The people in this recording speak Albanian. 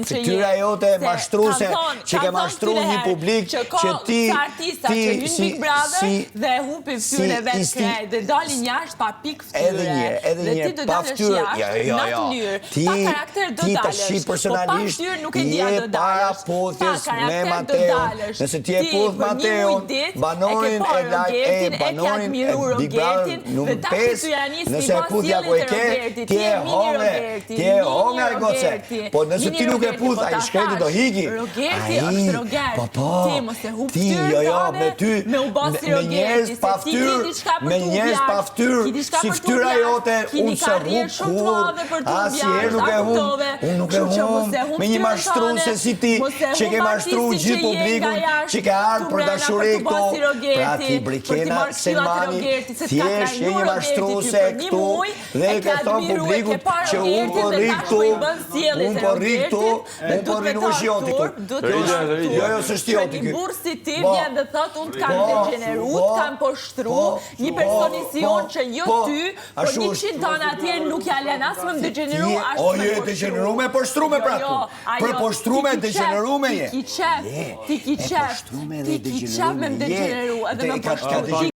Fytyra jote mashtruese, që ke mashtru një publik që ti si dhe humpi fytyrën e vetë krejt dhe dalin jashtë pa pikë fytyre. Edhe një pa fytyrë. Pa karakter do dalësh. Po pa fytyrë nuk e dia do dalësh. Para puthjes me Mateon. Nëse ti e puth Mateon, banorin e Big Brother numër 5, nëse e puthja ku e ke, ti e honga e goce. Po nëse ti nuk e puth, a i shkreti do hiki. Rogerti është Roger. Ti mos e hup fytyrën me ty, me njerëz pa fytyrë, si fytyra jote, unë se hup kur, asnjëherë nuk e hum, unë nuk e hum, me një mashtruese si ti, që ke mashtru gjithë publikun, që ke ardhur për dashuri këto, pra ti Brikena Selmani, thjesht je një mashtruese këtu, dhe ke thonë publikut që unë po rri këtu, unë po rri nuk është joti këtu. Jo, s'është joti këtu. Një burë si ti vjen dhe thot, unë t'kam degeneru, t'kam poshtru, një personision që jo ty, por 100 tonë atje nuk ja len as më degeneru, as O, je degeneru me poshtru me pra tu. Për poshtru me degeneru me je. Ti ki qef me më degeneru, edhe me poshtru.